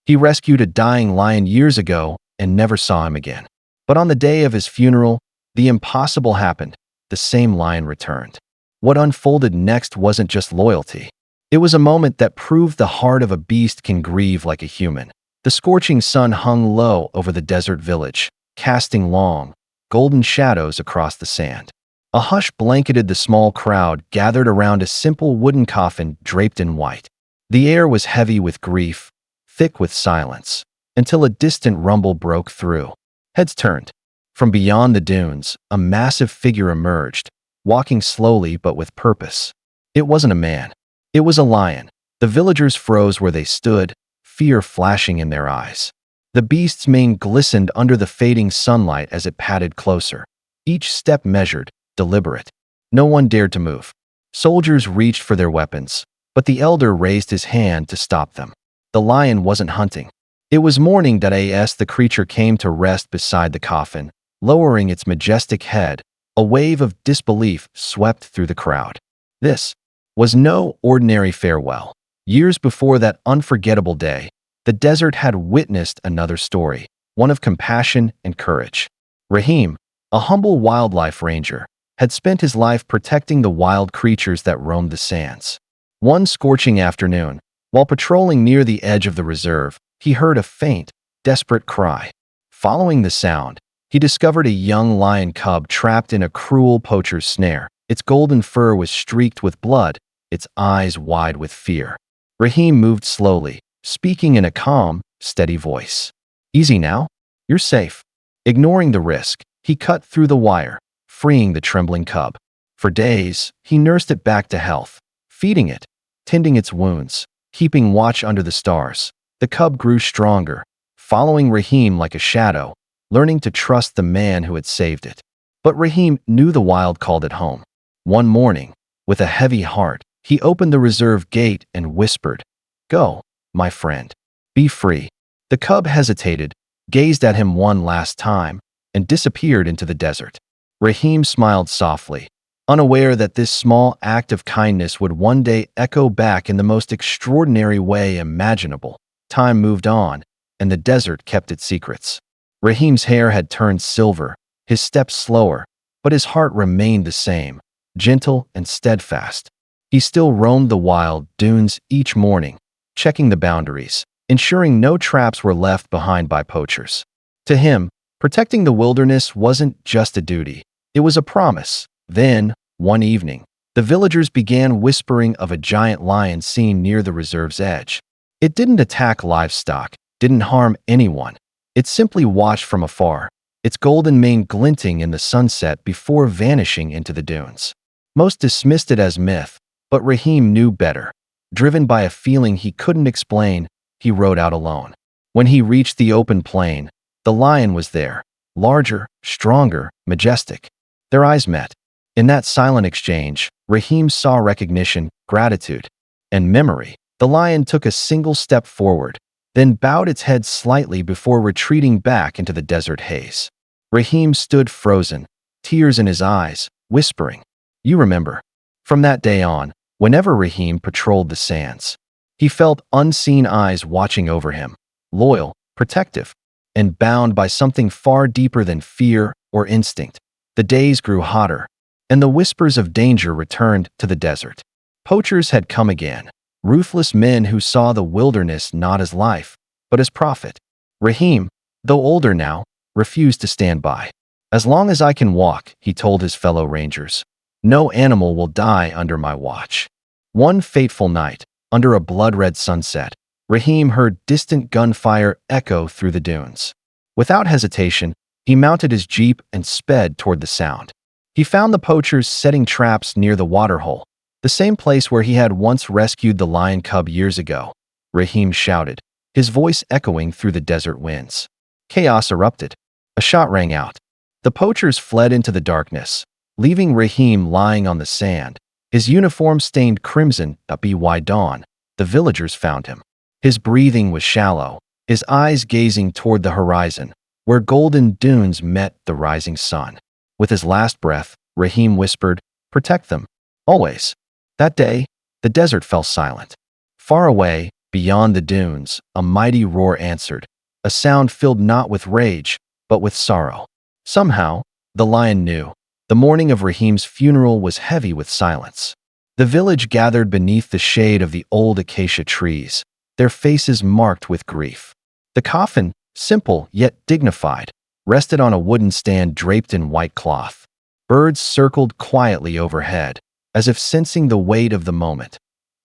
He rescued a dying lion years ago and never saw him again. But on the day of his funeral, the impossible happened. The same lion returned. What unfolded next wasn't just loyalty. It was a moment that proved the heart of a beast can grieve like a human. The scorching sun hung low over the desert village, casting long, golden shadows across the sand. A hush blanketed the small crowd gathered around a simple wooden coffin draped in white. The air was heavy with grief, thick with silence, until a distant rumble broke through. Heads turned. From beyond the dunes, a massive figure emerged, walking slowly but with purpose. It wasn't a man. It was a lion. The villagers froze where they stood, fear flashing in their eyes. The beast's mane glistened under the fading sunlight as it padded closer, each step measured, deliberate. No one dared to move. Soldiers reached for their weapons, but the elder raised his hand to stop them. The lion wasn't hunting. It was mourning that as the creature came to rest beside the coffin, lowering its majestic head. A wave of disbelief swept through the crowd. This was no ordinary farewell. Years before that unforgettable day, the desert had witnessed another story, one of compassion and courage. Rahim, a humble wildlife ranger, had spent his life protecting the wild creatures that roamed the sands. One scorching afternoon, while patrolling near the edge of the reserve, he heard a faint, desperate cry. Following the sound, he discovered a young lion cub trapped in a cruel poacher's snare. Its golden fur was streaked with blood, its eyes wide with fear. Rahim moved slowly, speaking in a calm, steady voice. "Easy now. You're safe." Ignoring the risk, he cut through the wire, freeing the trembling cub. For days, he nursed it back to health, feeding it, tending its wounds, keeping watch under the stars. The cub grew stronger, following Rahim like a shadow, learning to trust the man who had saved it. But Rahim knew the wild called it home. One morning, with a heavy heart, he opened the reserve gate and whispered, "Go, my friend. Be free." The cub hesitated, gazed at him one last time, and disappeared into the desert. Rahim smiled softly, unaware that this small act of kindness would one day echo back in the most extraordinary way imaginable. Time moved on, and the desert kept its secrets. Rahim's hair had turned silver, his steps slower, but his heart remained the same, gentle and steadfast. He still roamed the wild dunes each morning, checking the boundaries, ensuring no traps were left behind by poachers. To him, protecting the wilderness wasn't just a duty, it was a promise. Then, one evening, the villagers began whispering of a giant lion seen near the reserve's edge. It didn't attack livestock, didn't harm anyone. It simply watched from afar, its golden mane glinting in the sunset before vanishing into the dunes. Most dismissed it as myth, but Rahim knew better. Driven by a feeling he couldn't explain, he rode out alone. When he reached the open plain, the lion was there, larger, stronger, majestic. Their eyes met. In that silent exchange, Rahim saw recognition, gratitude, and memory. The lion took a single step forward, then bowed its head slightly before retreating back into the desert haze. Rahim stood frozen, tears in his eyes, whispering, "You remember." From that day on, whenever Rahim patrolled the sands, he felt unseen eyes watching over him, loyal, protective, and bound by something far deeper than fear or instinct. The days grew hotter, and the whispers of danger returned to the desert. Poachers had come again, ruthless men who saw the wilderness not as life, but as profit. Rahim, though older now, refused to stand by. "As long as I can walk," he told his fellow rangers, "no animal will die under my watch." One fateful night, under a blood-red sunset, Rahim heard distant gunfire echo through the dunes. Without hesitation, he mounted his jeep and sped toward the sound. He found the poachers setting traps near the waterhole, the same place where he had once rescued the lion cub years ago. Rahim shouted, his voice echoing through the desert winds. Chaos erupted. A shot rang out. The poachers fled into the darkness, leaving Rahim lying on the sand, his uniform stained crimson. By dawn, the villagers found him. His breathing was shallow, his eyes gazing toward the horizon, where golden dunes met the rising sun. With his last breath, Rahim whispered, "Protect them, always." That day, the desert fell silent. Far away, Beyond the dunes, a mighty roar answered, a sound filled not with rage, but with sorrow. Somehow, the lion knew. The morning of Rahim's funeral was heavy with silence. The village gathered beneath the shade of the old acacia trees, their faces marked with grief. The coffin, simple yet dignified, rested on a wooden stand draped in white cloth. Birds circled quietly overhead, as if sensing the weight of the moment.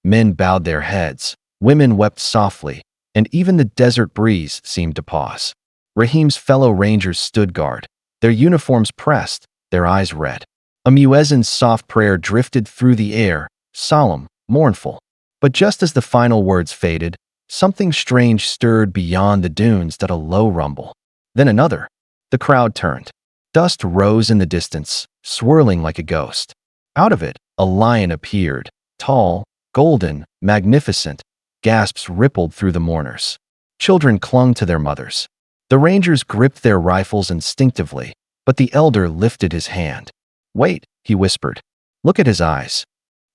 Men bowed their heads, women wept softly, and even the desert breeze seemed to pause. Rahim's fellow rangers stood guard, their uniforms pressed, their eyes red. A muezzin's soft prayer drifted through the air, solemn, mournful. But just as the final words faded, something strange stirred beyond the dunes at a low rumble. Then another. The crowd turned. Dust rose in the distance, swirling like a ghost. Out of it, a lion appeared, tall, golden, magnificent. Gasps rippled through the mourners. Children clung to their mothers. The rangers gripped their rifles instinctively, but the elder lifted his hand. "Wait," he whispered. "Look at his eyes."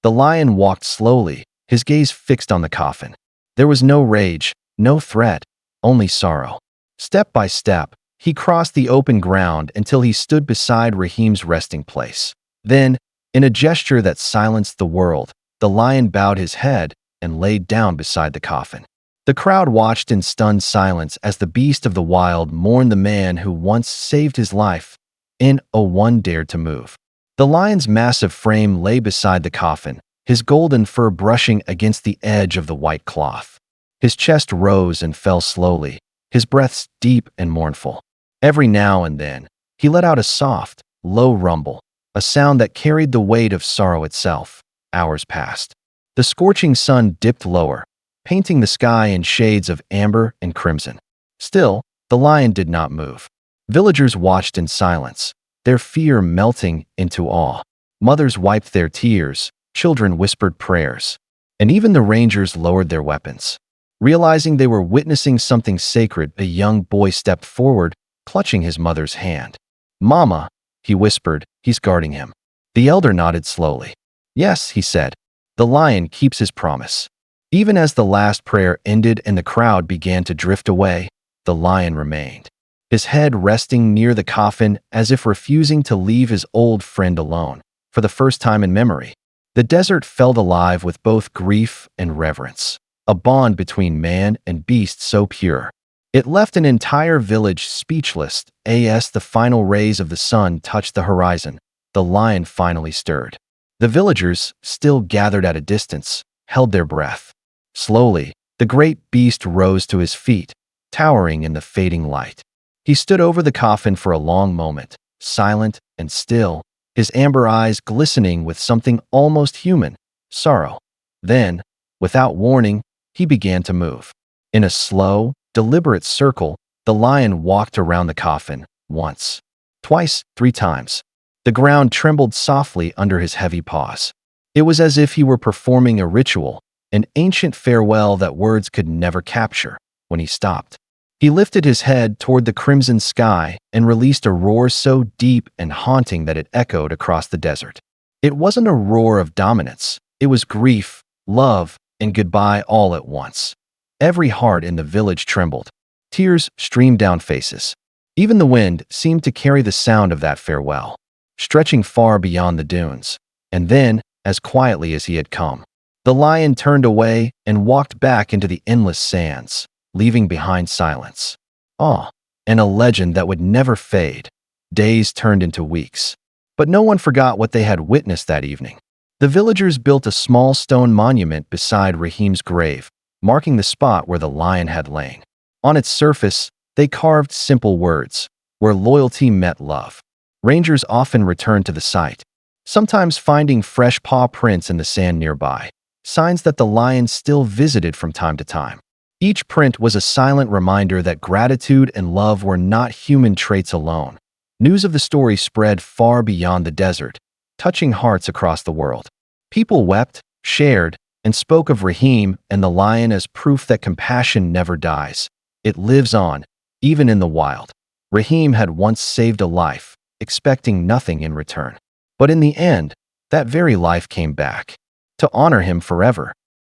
The lion walked slowly, his gaze fixed on the coffin. There was no rage, no threat, only sorrow. Step by step, he crossed the open ground until he stood beside Rahim's resting place. Then, in a gesture that silenced the world, the lion bowed his head and laid down beside the coffin. The crowd watched in stunned silence as the beast of the wild mourned the man who once saved his life. No one dared to move. The lion's massive frame lay beside the coffin, his golden fur brushing against the edge of the white cloth. His chest rose and fell slowly, his breaths deep and mournful. Every now and then, he let out a soft, low rumble, a sound that carried the weight of sorrow itself. Hours passed. The scorching sun dipped lower, painting the sky in shades of amber and crimson. Still, the lion did not move. Villagers watched in silence, their fear melting into awe. Mothers wiped their tears, children whispered prayers, and even the rangers lowered their weapons. Realizing they were witnessing something sacred, a young boy stepped forward, clutching his mother's hand. "Mama," he whispered, "he's guarding him." The elder nodded slowly. "Yes," he said, "the lion keeps his promise." Even as the last prayer ended and the crowd began to drift away, the lion remained, his head resting near the coffin as if refusing to leave his old friend alone. For the first time in memory, the desert felt alive with both grief and reverence, a bond between man and beast so pure. It left an entire village speechless. As the final rays of the sun touched the horizon, the lion finally stirred. The villagers, still gathered at a distance, held their breath. Slowly, the great beast rose to his feet, towering in the fading light. He stood over the coffin for a long moment, silent and still, his amber eyes glistening with something almost human, sorrow. Then, without warning, he began to move. In a slow, deliberate circle, the lion walked around the coffin, once, twice, 3 times. The ground trembled softly under his heavy paws. It was as if he were performing a ritual, an ancient farewell that words could never capture. When he stopped, he lifted his head toward the crimson sky and released a roar so deep and haunting that it echoed across the desert. It wasn't a roar of dominance. It was grief, love, and goodbye all at once. Every heart in the village trembled. Tears streamed down faces. Even the wind seemed to carry the sound of that farewell, stretching far beyond the dunes. And then, as quietly as he had come, the lion turned away and walked back into the endless sands, leaving behind silence, awe, and a legend that would never fade. Days turned into weeks. But no one forgot what they had witnessed that evening. The villagers built a small stone monument beside Rahim's grave, marking the spot where the lion had lain. On its surface, they carved simple words, "Where loyalty met love." Rangers often returned to the site, sometimes finding fresh paw prints in the sand nearby, signs that the lion still visited from time to time. Each print was a silent reminder that gratitude and love were not human traits alone. News of the story spread far beyond the desert, touching hearts across the world. People wept, shared, and spoke of Rahim and the lion as proof that compassion never dies. It lives on, even in the wild. Rahim had once saved a life, expecting nothing in return. But in the end, that very life came back, to honor him forever.